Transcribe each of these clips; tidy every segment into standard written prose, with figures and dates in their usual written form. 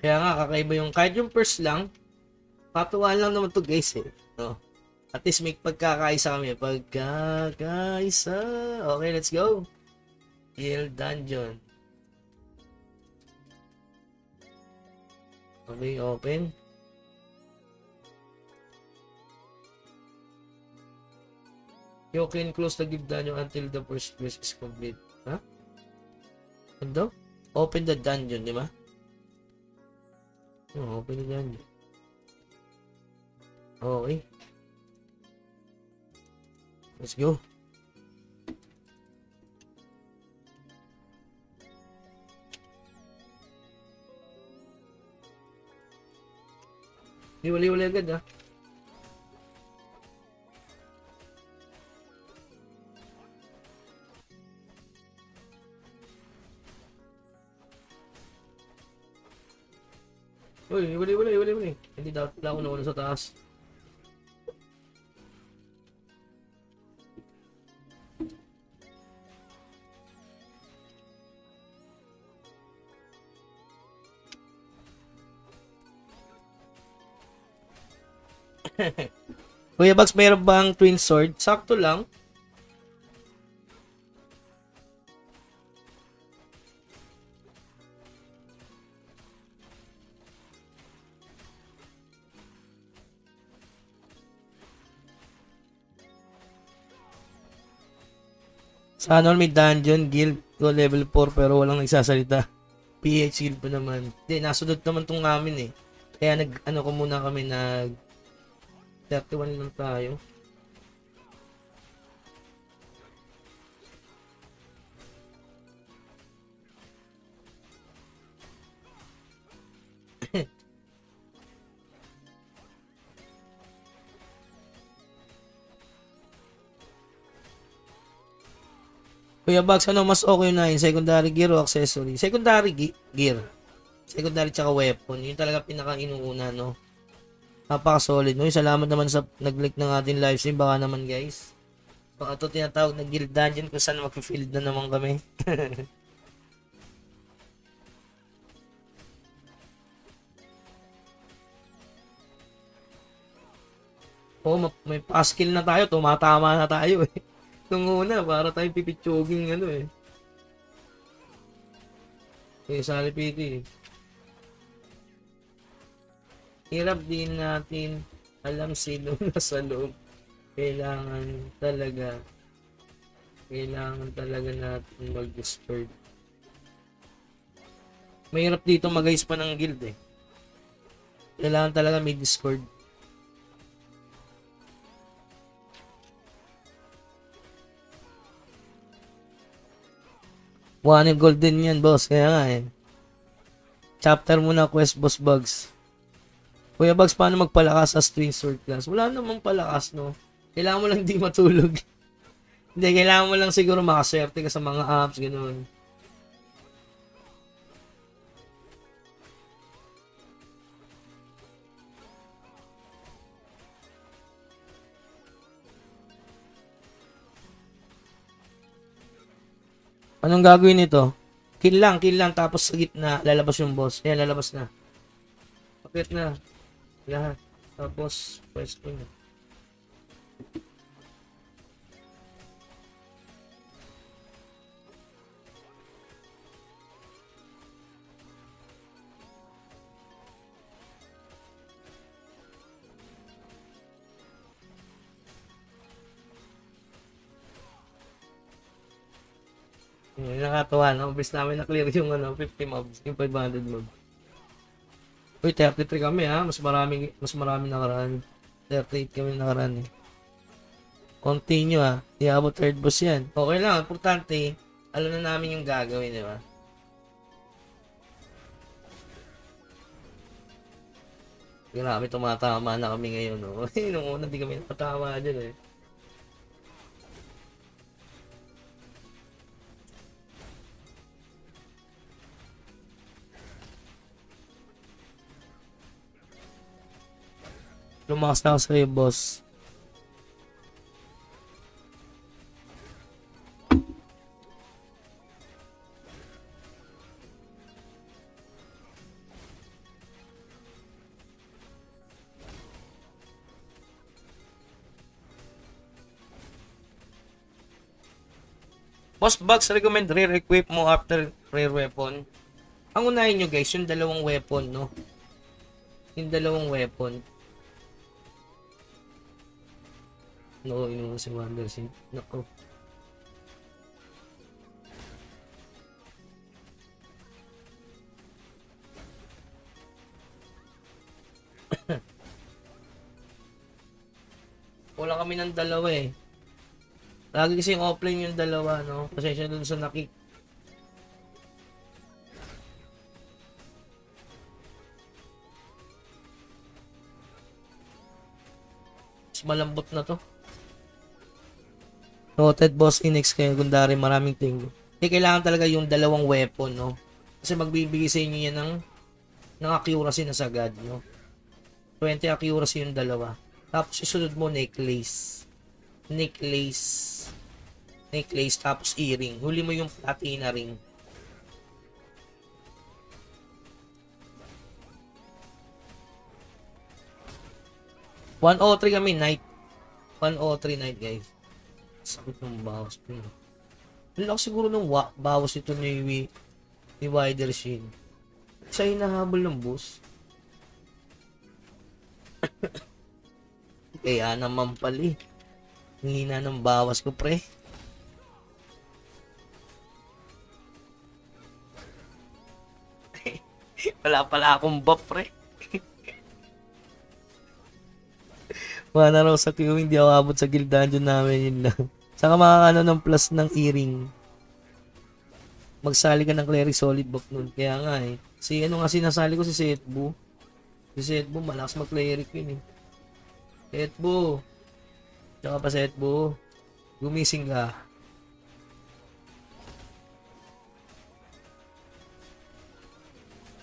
Kaya nga, kakaiba yung, kahit yung first lang, patuwaan lang naman to guys eh. No? At least may pagkakaisa kami. Pagkakaisa. Okay, let's go. Guild Dungeon. Okay, open. You can close the guild dungeon until the first quest is complete. Ha? Huh? Ano? Open the dungeon, di ba? Oh, open the dungeon. Okay. Let's go. Di wali-wali agad ha. Uy, wali. Hindi dapat pala ako nauna sa taas. Kuya Bugs, mayroon bang twin sword? Sakto lang. Sa ano may dungeon guild ko level 4 pero walang nagsasalita. PH guild pa naman. Hindi, nasunod naman tong namin eh. Kaya ano ko muna kami, nag 31 lang tayo. Kuya Bugs, ano mas okay na yun? Secondary gear o accessory? Secondary gear. Secondary tsaka weapon. Yun talaga pinaka-inuuna, no? Napaka-solid, no? Salamat naman sa nag-like ng ating livestream. Baka naman, guys. Baka ito tinatawag na guild dungeon kung saan mag-field na naman kami. Oo, may pa-skill na tayo. Tumatama na tayo, eh. Nung una, para tayong pipitsuging, ano, eh. Eh, salipiti, eh. Hirap din natin alam sino nasa loob. Kailangan talaga natin mag-discord. Mahirap dito mag-guys pa ng guild eh. Kailangan talaga may discord. One golden yan boss. Kaya nga eh. Chapter muna quest boss Bugs. Kuya Bugs, paano magpalakas sa twin sword class? Wala namang palakas, no? Kailangan mo lang di matulog. Hindi, kailangan mo lang siguro makaswerte ka sa mga apps, gano'n. Anong gagawin nito? Kill lang, tapos sa gitna, lalabas yung boss. Ayan, lalabas na. Pakit na. Lahat. Tapos, pwesto na. Nakatawa, no? Bis namin na-clear yung 50 mobs, yung 500 mobs. Uy, 33 kami ha. Mas marami nakaraan. 38 kami nakaraan eh. Continue ha. Iabot third boss yan. Okay lang, importante, alam na namin yung gagawin, di ba? Grabe, tumatama na kami ngayon, no? Nung una, di kami nakatama dyan eh. Lumakas na ako sa'yo, boss. Boss Bugs recommend rare equip mo after rare weapon. Ang unahin nyo guys, yung dalawang weapon, no? Yung dalawang weapon. No, yung si Wonder Seed. Nako. Wala kami ng dalawa eh. Lagi kasi yung offline yung dalawa, no? Pasensya dun sa nakik. Mas malambot na to. Noted boss Inex kayo Gundari, maraming tingin. Hindi kailangan talaga yung dalawang weapon, no? Kasi magbibigay sa inyo yan ng accuracy na sagad, no? 20 accuracy yung dalawa. Tapos isunod mo necklace. Necklace, tapos earring. Huli mo yung platina ring. $103 kami night. 103 night guys. Sakit ng bawas ko. Wala siguro ng bawas ito ni Wider Shin. Siya hinahabol ng boss. Kaya naman pala eh. Hina ng bawas ko pre. Wala pala akong buff pre. Wala raw sa queue, hindi ako abot sa guild dungeon namin, yun lang. Saka makakano ng plus ng earring. Magsali ka ng cleric solid buff nun. Kaya nga eh. Si ano nga sinasali ko si Setbu. Si Setbu malakas mag cleric yun eh. Setbu. Tsaka pa Setbu. Gumising ka.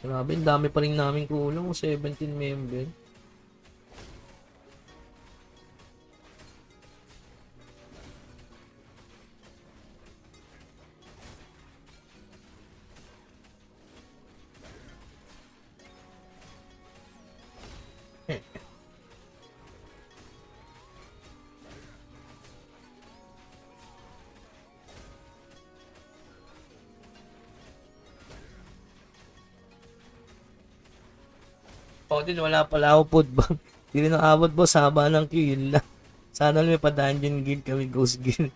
Grabe, dami pa rin namin kulang. 17 member. O din, wala pala ako food bang. Hindi rin nakabot boss, haba ng queue, yun lang. Sana may pa-dungeon guild kami, ghost guild.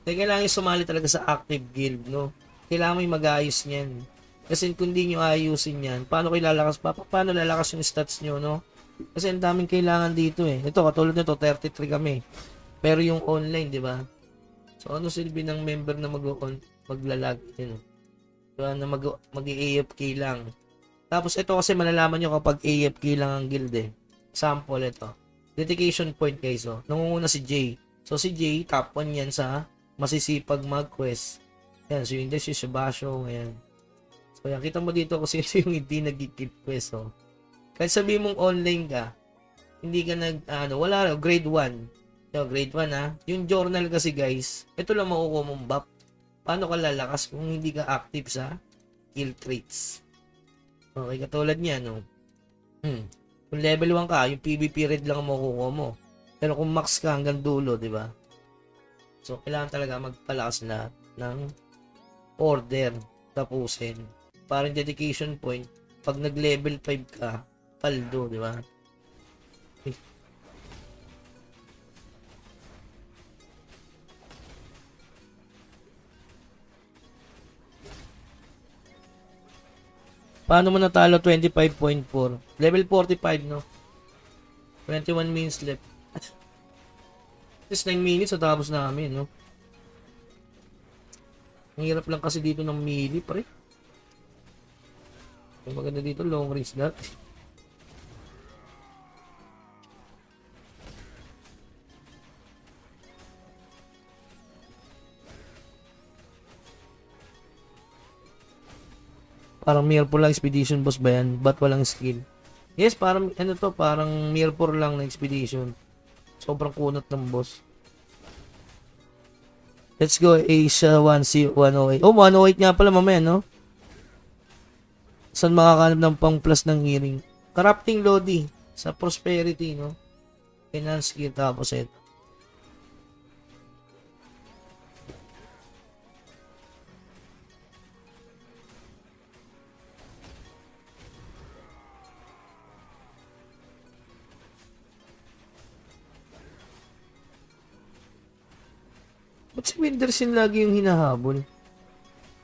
Kaya kailangan yung sumali talaga sa active guild, no? Kailangan mo yung mag-ayos niyan. Kasi kung hindi nyo ayusin yan, paano kayo lalakas? Paano lalakas yung stats nyo, no? Kasi ang daming kailangan dito eh. Ito, katulad nito, 33 kami. Pero yung online, di ba? So, ano silbi ng member na maglalag? Yun, na mag-AFK lang. Tapos ito kasi malalaman nyo kapag AFK lang ang guild eh. Sample ito. Dedication point guys oh. Nangunguna si Jay. So si Jay top 1 yan sa masisipag mag-quest. Yan. So yung si Shibasho. Ayan. So yan. Kita mo dito kung sino yung hindi nag-keep quest oh. Kahit sabihin mong online ka, hindi ka wala grade 1. So, grade 1 ha. Yung journal kasi guys, ito lang makukuha mong buff. Paano ka lalakas kung hindi ka active sa kill traits? Okay, katulad niya, no? Kung level 1 ka, yung PvP red lang ang makukuha mo. Pero kung max ka hanggang dulo, di ba? So, kailangan talaga magpalakas na ng order tapusin. Parang dedication point, pag nag-level 5 ka, paldo, di ba? Paano mo natalo 25.4? Level 45, no? 21 minutes left. Just 9 minutes at tapos na kami, no? Ang hirap lang kasi dito ng melee, pre. Ang maganda dito, long range na. Parang Mirror lang expedition boss ba yan? Ba't walang skill? Yes, parang ano to, parang Mirror lang na expedition. Sobrang kunot ng boss. Let's go Asia 1C108. Oh, 108 nga pala mamaya, no? Saan makakanap ng pang plus ng hearing? Corrupting Lodi sa Prosperity, no? Finance gear tapos ito. Ba't si Wildersin lagi yung hinahabol?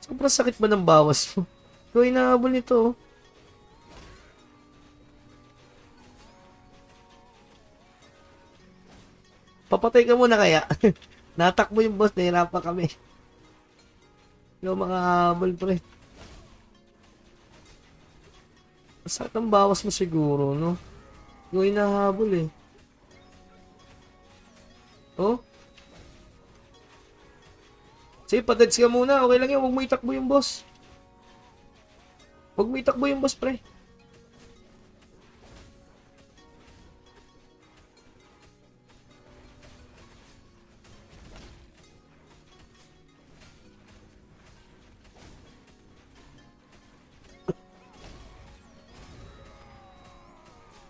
Sobrang sakit ba ng bawas mo? Ikaw hinahabol nito, oh. Papatay ka muna kaya. Natakbo yung boss, nahirapan kami. Ikaw makahabol, pre. Sakit ang bawas mo siguro, no? Ikaw hinahabol, eh. Oh? Sige, pateds ka muna. Okay lang yan. Huwag mo itakbo yung boss. Huwag mo itakbo yung boss, pre.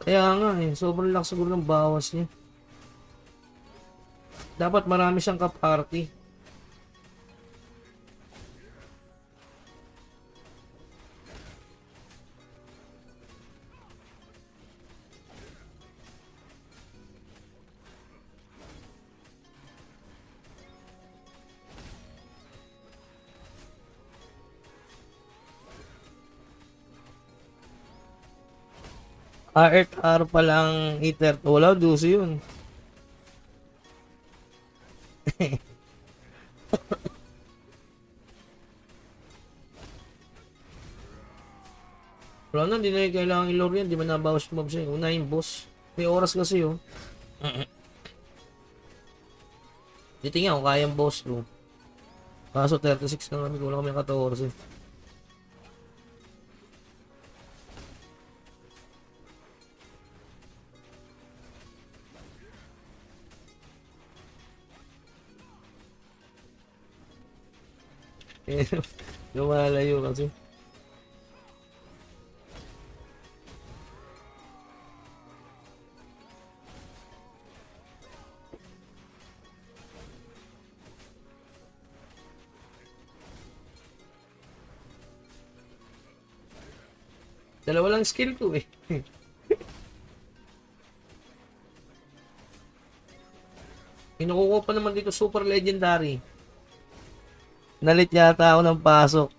Kaya nga eh. Sobrang lakas siguro ng bawas niya. Dapat marami siyang kaparty. RR pa lang Ether. Wala, duso yun. Wala na, hindi na yung kailangan ilore yan. Di man nabawas yung mobs yan. Una yung boss. May oras kasi yun. Titingnan kung kayang boss room. Kaso 36 na kami. Wala kami 14. Lumalayo kasi. Dalawa lang skill ko eh. Kinukuha pa naman dito super legendary. Nalit yata ako ng pasok.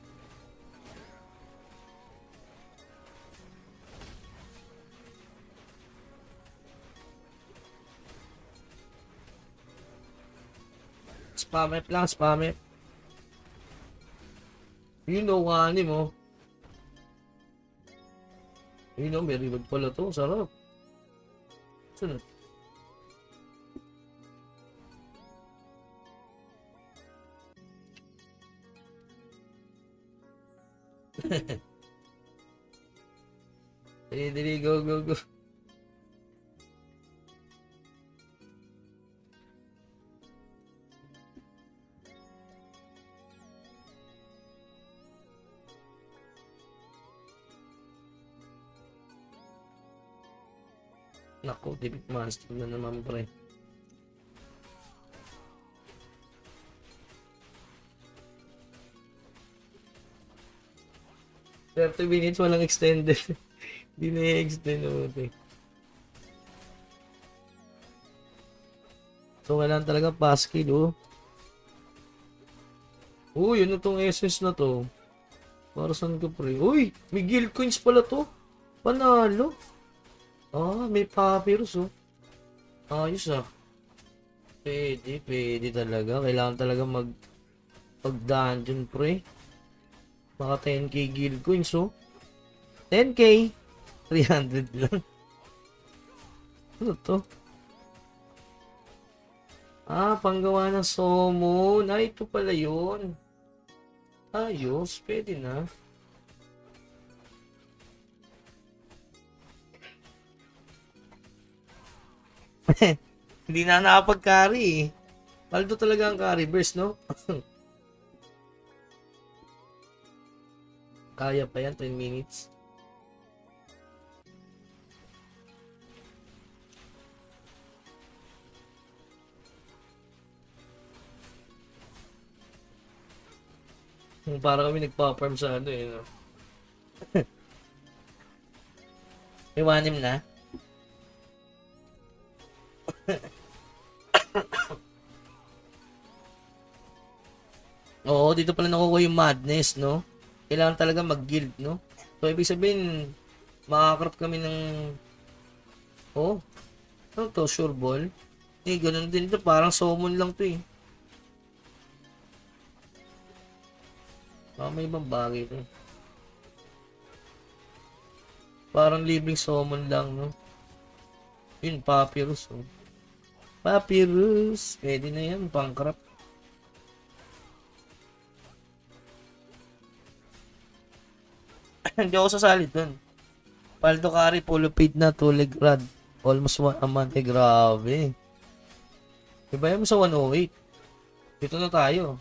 Spam up lang, spam up. You know, ani mo. You know, may reload pala to. Sarap. Sunod. Dali, go, go, go. Nako, David Master na naman, pre. $30 walang extended. Hindi na i-extend naman, pre. So, kailangan talaga passkey, oh. Uy, ano tong SS na to? Para saan ka, pre? Uy, may guild coins pala to. Panalo. Ah, may papyrus, oh. Ayos, ah. Pwede talaga. Kailangan talaga mag-dungeon, pre. Baka 10k guild coins, oh. 10k. 300 lang. Ano to? Ah, panggawa ng summon. Ay, ito pala yun. Ayos, pwede na. Hindi na nakapag-carry eh. Paldo talaga ang carry burst, no? Kaya pa yan, 10 minutes. Para kami nagpa-farm sa ano eh, no? Iwanim na. Oo, dito pala nakukuha yung madness, no? Kailangan talaga mag-guild, no? So, ibig sabihin, makakrap kami ng... Oh, ano to? Sure ball? Eh, ganun din ito. Parang summon lang to eh. May ibang bagay to. Parang libreng summon lang, no? Yun, papyrus, oh. Papyrus! Pwede na yan, pangkrap. Hindi ako sasali dun. Paldo carry, polo paid na, tulig rad. Almost a month. Eh, grabe. Iba yan mo sa 108. Dito na tayo.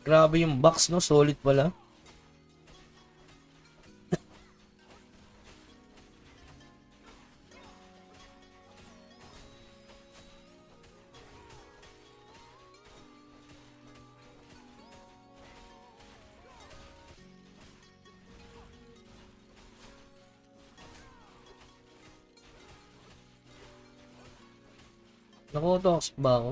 Grabe yung box, no? Solid pala. Nakotox ba ako?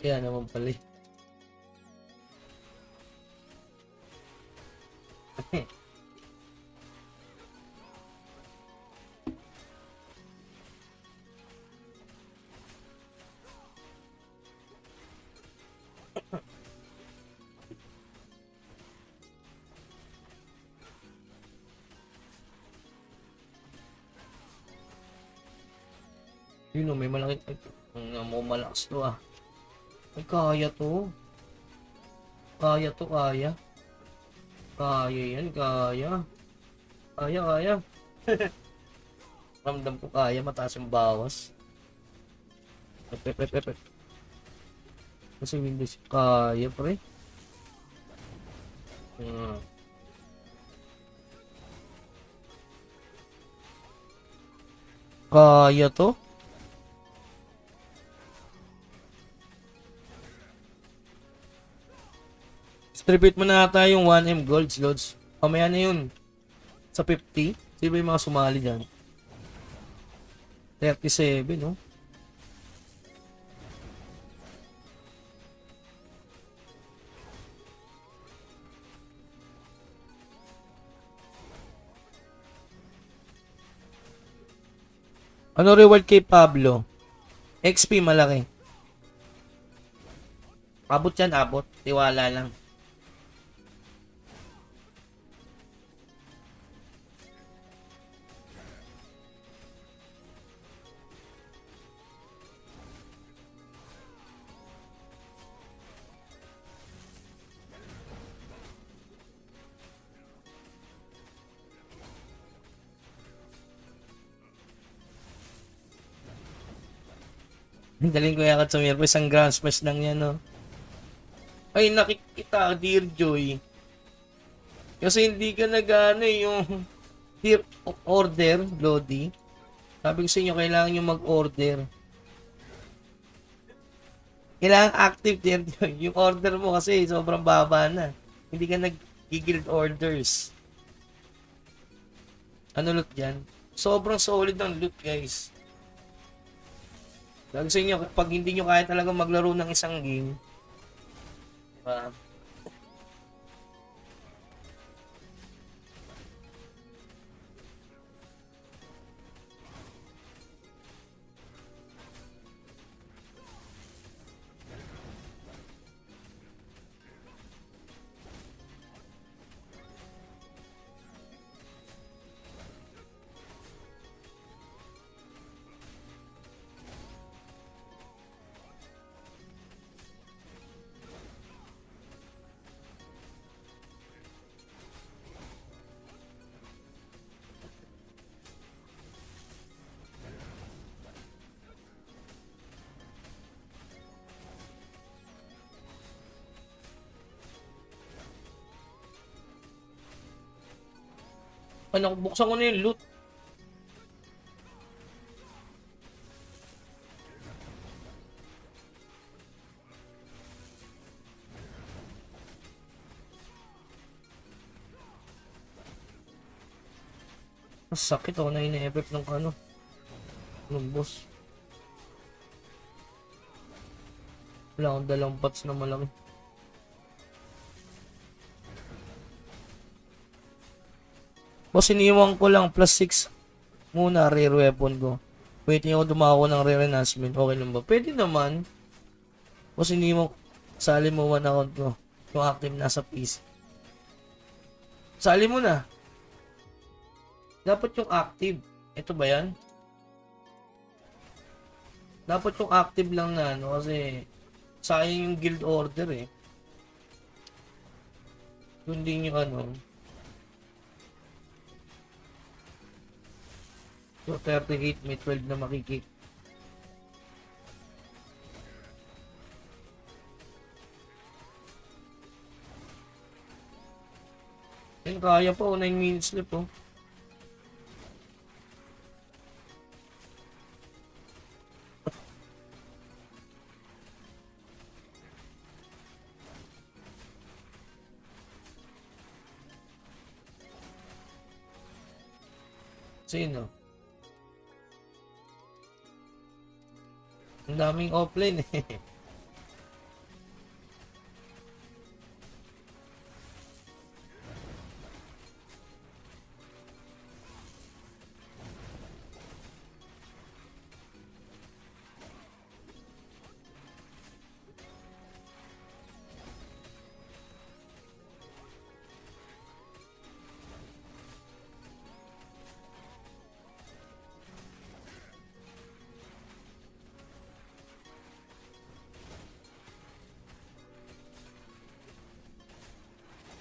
Kaya naman pala eh. Yun o, may malaki. Ang malakas to ah. Ay, kaya to. Kaya to, kaya. Kaya yan, kaya. Kaya, kaya. Ramdam ko kaya, mataas yung bawas. Ep. Kasi Windows, kaya pre. Kaya to. Distribute mo na ata yung 1M golds, loads. Pamaya na yun. Sa 50. Sino ba yung mga sumali dyan? 37, no? Ano reward kay Pablo? XP malaki. Abot yan, abot. Tiwala lang. Daling ko yakat sa Mirko, isang grand smash lang yan, no? Ay, nakikita, Dear Joy. Kasi hindi ka nag-ano yung Dear order, Lodi. Sabi ko sa inyo, kailangan nyo mag-order. Kailangan active, Dear Joy. Yung order mo kasi sobrang baba na. Hindi ka nag-guild orders. Ano loot yan? Sobrang solid ng loot, guys. Sabi sa inyo, pag hindi nyo kaya talaga maglaro ng isang game, diba? Ano, buksan ko na yung loot. Mas sakit ako na ina-effect ng ano, ng boss. Wala akong dalang pots na malaki. Boss, iniwan ko lang plus 6 muna rare weapon ko. Waiting ako dumako ng rare enhancement. Okay lang ba? Pwede naman. Boss, iniwan sali mo one account ko. Yung active nasa PC. Sali mo na. Dapat yung active. Ito ba yan? Dapat yung active lang na ano kasi sayang yung guild order eh. Kung din yung ano. So 38 may 12 na makikik. Yan kaya pa 9 minutes left oh. Sino? Ang daming offline eh.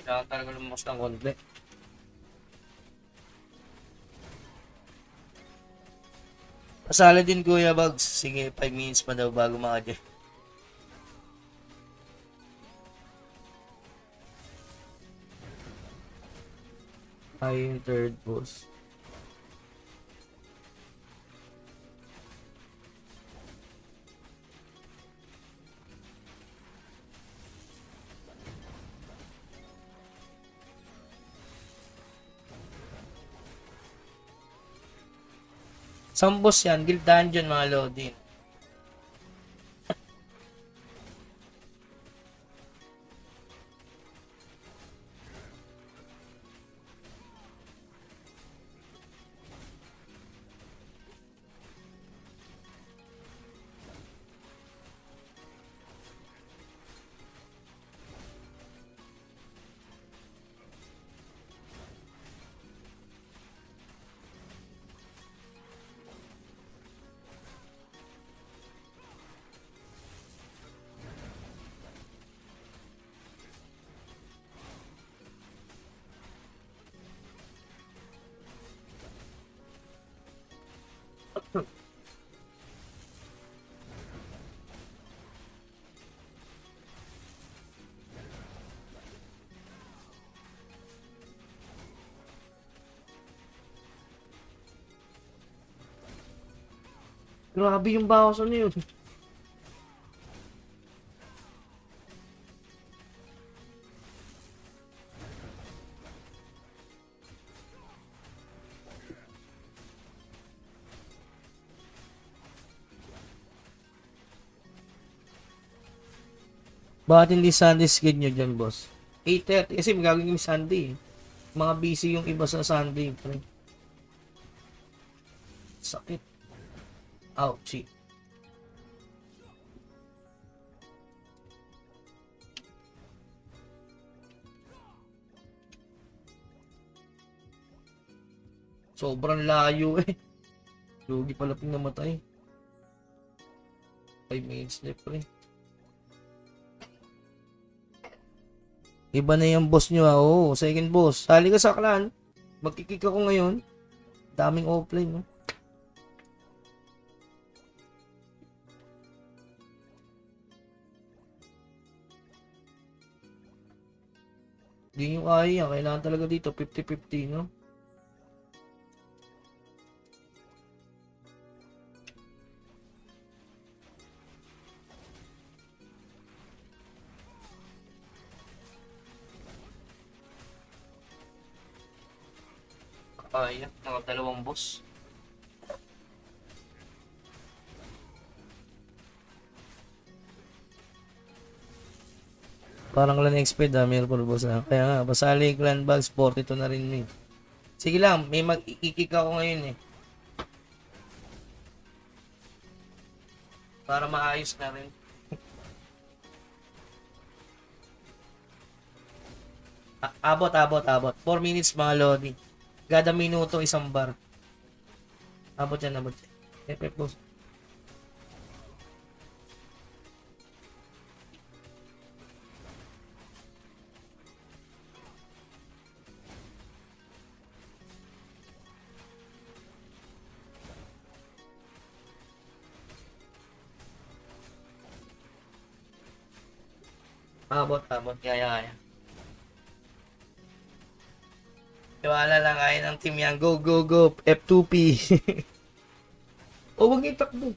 Kailangan talaga lumabas ng konti. Pasala din Kuya Bugs. Sige, 5 minutes pa daw bago maka-join. Ay, yung third boss. Isang boss yan, Guild Dungeon mga Lodin. Grabe yung bawas ano yun. Bakit hindi Sunday skid nyo dyan, boss? 8:30 kasi magagawin yung Sunday eh. Mga busy yung iba sa Sunday. Pre. Sakit. Ouchie. Sobrang layo eh. Lugi pala ping namatay. 5 minutes left pre. Iba na yung boss nyo ah. Oo, second boss. Sali ka sa clan. Magkikik ako ngayon. Daming offline no. Hindi nyo kaya. Kailangan talaga dito 50-50 no. Kaya, mga dalawang boss. Parang clan XP dami full boss na. Kaya nga, basali clan bags, 42 na rin eh. Sige lang, may mag-ikik ako ngayon eh. Para maayos na rin. Abot. 4 minutes mga lodi. Kada minuto isang bar. Abot yan. FF boss. Abot. Kaya. Tiwala lang kaya ng team yan. Go. F2P. O, wag itakbo.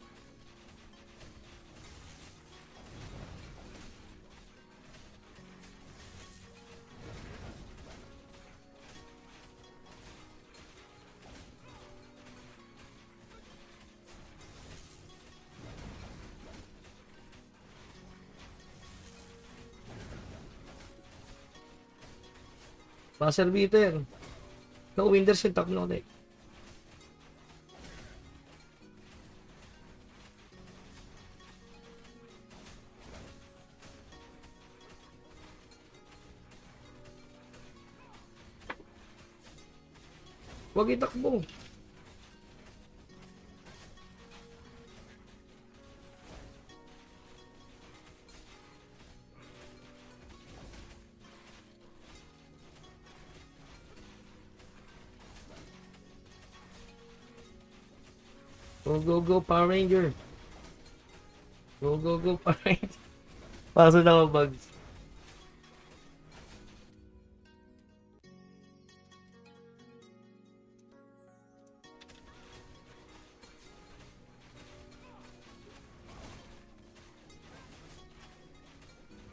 Buzzer beater. No, Windershield, tap na ulit. Huwag itakbo. Go, Power Ranger. Go, Power Ranger. Paso na ako, bugs.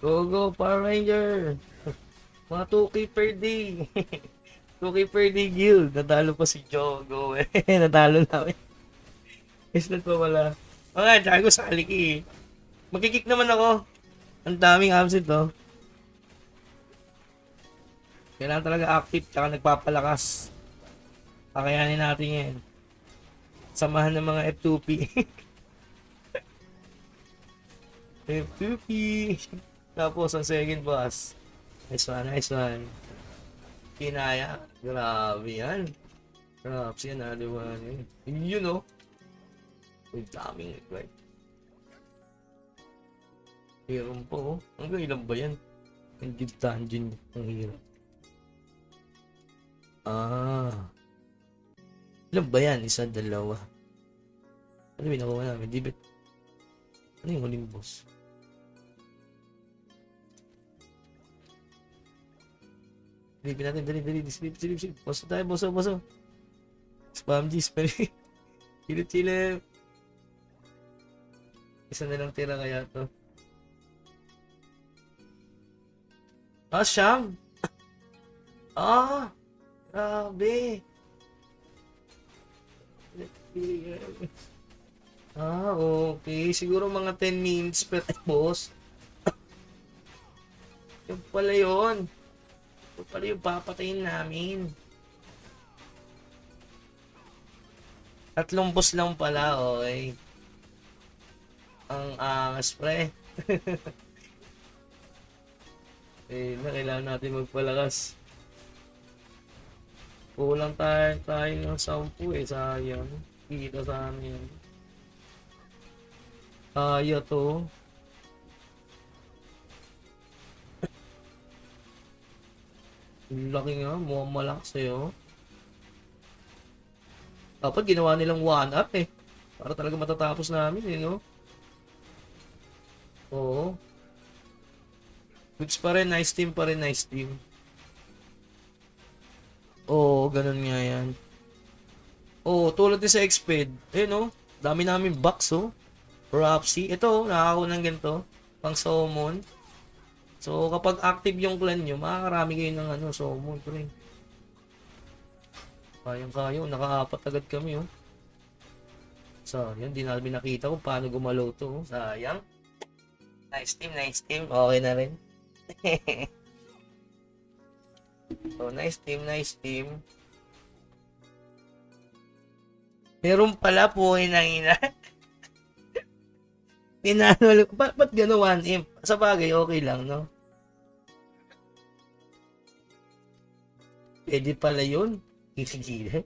Go, Power Ranger. Mga 2K per day. 2K per day guild. Natalo pa si Jogo eh. Natalo namin. Islat pa wala. Mga Jago sa kaliki eh. Magkikik naman ako. Ang daming absent oh. Kailangan talaga active tsaka nagpapalakas. Kakayanin natin yan. Samahan ng mga F2P. F2P. Tapos ang second boss. Nice one. Kinaya. Grabe yan. Grabe yan ha, diba? Yun oh. Uy, daming right. Meron po oh. Hanggang ilan ba yan? Ang deep dungeon. Ang hirap. Ilan ba yan? Isa, dalawa. Ano yung nakuha namin? Dibit. Ano yung huling boss? Silipin natin, dali. Silip. Boso tayo, boso. Spam G, Silip. Isa na lang tira kaya to. Siyam! Grabe! Okay. Siguro mga 10 minutes per boss. Yung pala yun. Yung pala yung papatayin namin. 3 boss lang pala, okay. Ang angas, pre. Kailangan natin magpalakas. Kulang tayo ng 10 eh, sayang. Kita sana yan. Kaya to. Laki nga, mukhang malakas sa'yo. Dapat ginawa nilang 1-up eh. Para talaga matatapos namin eh, no? Oo. Goods pa rin, nice team. Oo, ganun nga yan. Oo, tulad din sa Xped. No? Dami namin box, oh. Rapsi. Ito, nakakakuha ng ganito. Pang summon. So, kapag active yung clan nyo, makakarami kayo ng summon. Kayang-kaya, nakaapat agad kami, oh. Sayang, di namin nakita kung paano gumalaw to, oh. Sayang. Nice team, nice team. Okay na rin. So, nice team, nice team. Meron pala po, inangina. Pinano, ba't gano'n 1 imp? Sa bagay, okay lang, no? Pwede pala yun. Kisigil.